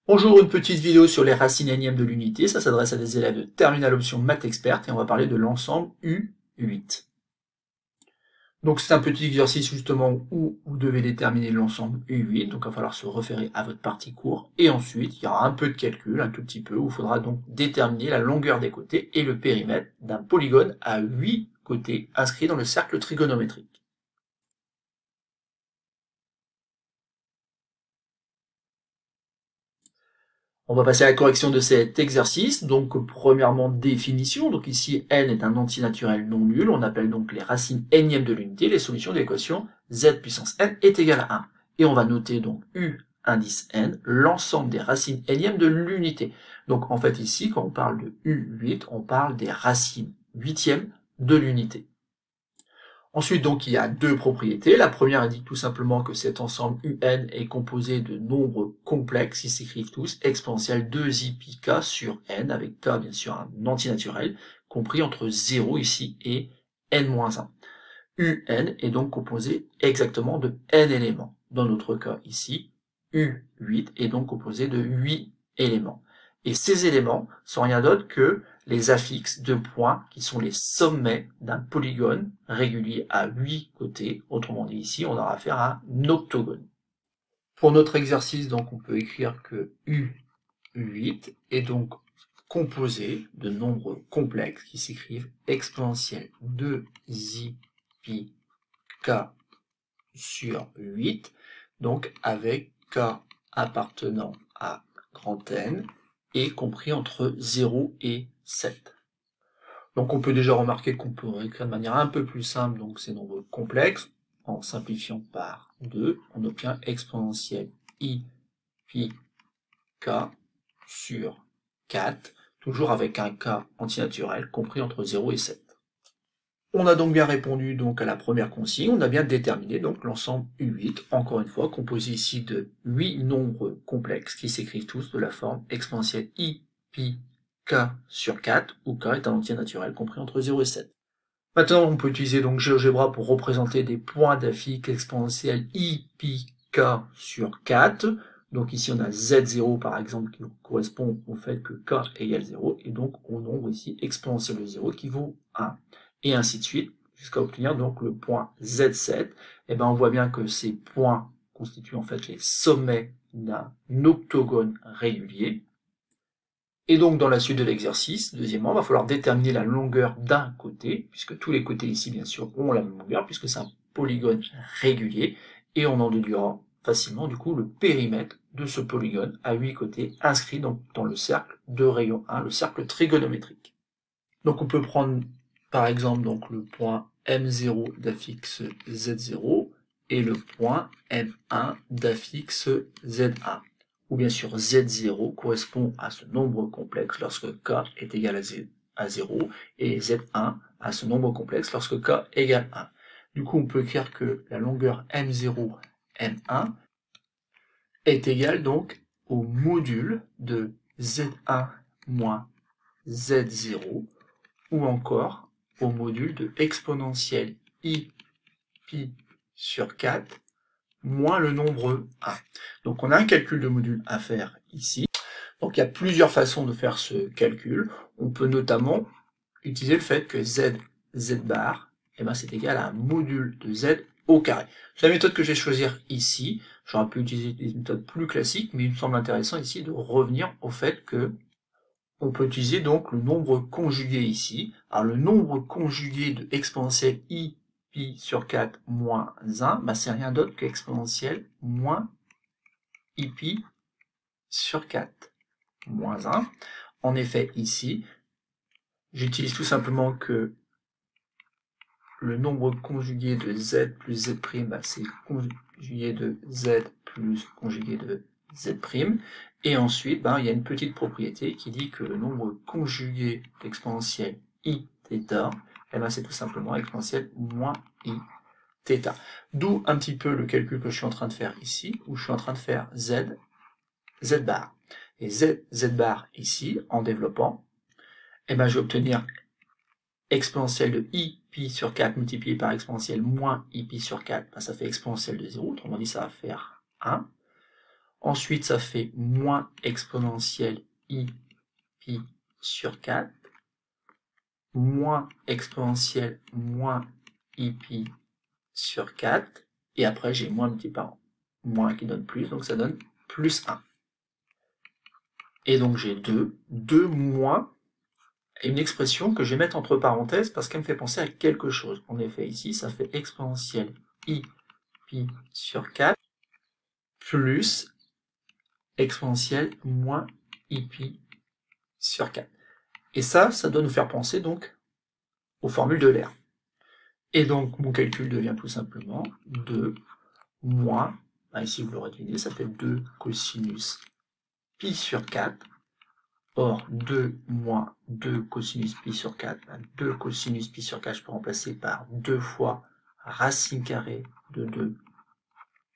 Bonjour, une petite vidéo sur les racines énièmes de l'unité. Ça s'adresse à des élèves de terminale option maths experte et on va parler de l'ensemble U8. Donc c'est un petit exercice justement où vous devez déterminer l'ensemble U8. Donc il va falloir se référer à votre partie cours. Et ensuite, il y aura un peu de calcul, un tout petit peu, où il faudra donc déterminer la longueur des côtés et le périmètre d'un polygone à 8 côtés inscrit dans le cercle trigonométrique. On va passer à la correction de cet exercice. Donc, premièrement, définition. Donc ici, n est un antinaturel non nul. On appelle donc les racines énièmes de l'unité les solutions de l'équation z puissance n est égal à 1. Et on va noter donc u indice n, l'ensemble des racines énièmes de l'unité. Donc en fait ici, quand on parle de u8, on parle des racines huitièmes de l'unité. Ensuite, donc, il y a deux propriétés. La première indique tout simplement que cet ensemble UN est composé de nombres complexes, ils s'écrivent tous, exponentiels 2i pi k sur n, avec k bien sûr un antinaturel, compris entre 0 ici et n-1. UN est donc composé exactement de n éléments. Dans notre cas ici, U8 est donc composé de 8 éléments. Et ces éléments sont rien d'autre que les affixes de points qui sont les sommets d'un polygone régulier à 8 côtés. Autrement dit ici, on aura affaire à un octogone. Pour notre exercice, donc, on peut écrire que U8 est donc composé de nombres complexes qui s'écrivent exponentiels 2i pi k sur 8, donc avec k appartenant à grand N et compris entre 0 et 7. Donc on peut déjà remarquer qu'on peut écrire de manière un peu plus simple donc ces nombres complexes. En simplifiant par 2, on obtient exponentielle i pi k sur 4, toujours avec un k antinaturel compris entre 0 et 7. On a donc bien répondu donc à la première consigne, on a bien déterminé donc l'ensemble U8, encore une fois, composé ici de 8 nombres complexes qui s'écrivent tous de la forme exponentielle i pi k sur 4, où k est un entier naturel compris entre 0 et 7. Maintenant, on peut utiliser donc GeoGebra pour représenter des points d'affixe exponentiels i pi k sur 4. Donc ici, on a z0 par exemple qui correspond au fait que k égale 0, et donc au nombre ici exponentiel de 0 qui vaut 1. Et ainsi de suite, jusqu'à obtenir donc le point Z7. Et ben on voit bien que ces points constituent en fait les sommets d'un octogone régulier. Et donc dans la suite de l'exercice, deuxièmement, il va falloir déterminer la longueur d'un côté, puisque tous les côtés ici bien sûr ont la même longueur, puisque c'est un polygone régulier, et on en déduira facilement du coup le périmètre de ce polygone à 8 côtés, inscrit donc dans le cercle de rayon 1, le cercle trigonométrique. Donc on peut prendre par exemple donc le point M0 d'affixe Z0 et le point M1 d'affixe Z1. Ou bien sûr Z0 correspond à ce nombre complexe lorsque k est égal à 0 et Z1 à ce nombre complexe lorsque k égale 1. Du coup on peut écrire que la longueur M0, M1 est égale donc au module de Z1 moins Z0 ou encore au module de exponentielle i pi sur 4 moins le nombre 1. Donc on a un calcul de module à faire ici. Donc il y a plusieurs façons de faire ce calcul. On peut notamment utiliser le fait que z bar, c'est égal à un module de z au carré. C'est la méthode que je vais choisir ici. J'aurais pu utiliser des méthodes plus classiques, mais il me semble intéressant ici de revenir au fait que on peut utiliser donc le nombre conjugué ici. Alors le nombre conjugué de exponentielle i pi sur 4 moins 1, c'est rien d'autre que exponentielle moins i pi sur 4 moins 1. En effet, ici, j'utilise tout simplement que le nombre conjugué de z plus z', c'est conjugué de z plus conjugué de z'. Et ensuite, il y a une petite propriété qui dit que le nombre conjugué d'exponentielle i θ, c'est tout simplement exponentielle moins i θ. D'où un petit peu le calcul que je suis en train de faire ici, où je suis en train de faire z bar. Et z bar ici, en développant, je vais obtenir exponentielle de i pi sur 4 multiplié par exponentielle moins i pi sur 4, ça fait exponentielle de 0, autrement dit ça va faire 1. Ensuite, ça fait moins exponentielle I pi sur 4, moins exponentielle moins I pi sur 4, et après j'ai moins multiplié par moins qui donne plus, donc ça donne plus 1. Et donc j'ai 2 moins, et une expression que je vais mettre entre parenthèses parce qu'elle me fait penser à quelque chose. En effet, ici, ça fait exponentielle I pi sur 4 plus exponentielle moins I pi sur 4. Et ça doit nous faire penser donc aux formules de l'air. Et donc mon calcul devient tout simplement 2 moins, ici vous l'aurez deviné, ça fait 2 cosinus pi sur 4. Or 2 moins 2 cosinus pi sur 4, 2 cosinus pi sur 4, je peux remplacer par 2 fois racine carrée de 2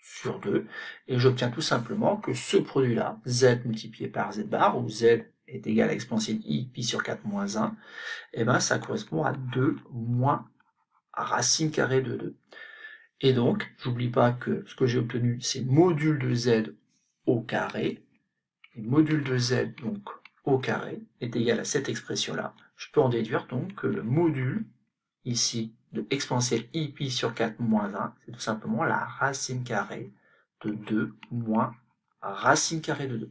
sur 2, et j'obtiens tout simplement que ce produit-là, z multiplié par z bar, où z est égal à exponentielle i pi sur 4 moins 1, et ben ça correspond à 2 moins racine carrée de 2. Et donc, j'oublie pas que ce que j'ai obtenu, c'est module de z au carré, et module de z, donc au carré, est égal à cette expression-là. Je peux en déduire donc que le module, ici, de exponentielle i pi sur 4 moins 1, c'est tout simplement la racine carrée de 2 moins racine carrée de 2.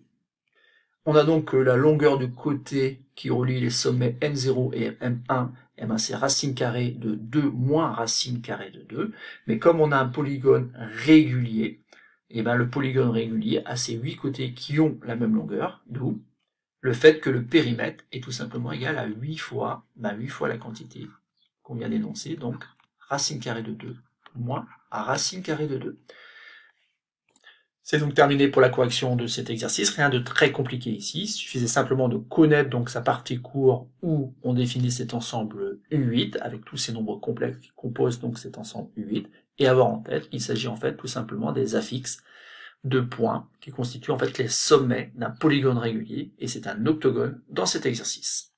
On a donc la longueur du côté qui relie les sommets M0 et M1, et ben c'est racine carrée de 2 moins racine carrée de 2. Mais comme on a un polygone régulier, et ben le polygone régulier a ses 8 côtés qui ont la même longueur, d'où le fait que le périmètre est tout simplement égal à 8 fois la quantité qu'on vient d'énoncer, donc racine carrée de 2 moins racine carrée de 2. C'est donc terminé pour la correction de cet exercice, rien de très compliqué ici, il suffisait simplement de connaître donc sa partie courbe où on définit cet ensemble U8 avec tous ces nombres complexes qui composent donc cet ensemble U8 et avoir en tête qu'il s'agit en fait tout simplement des affixes de points qui constituent en fait les sommets d'un polygone régulier et c'est un octogone dans cet exercice.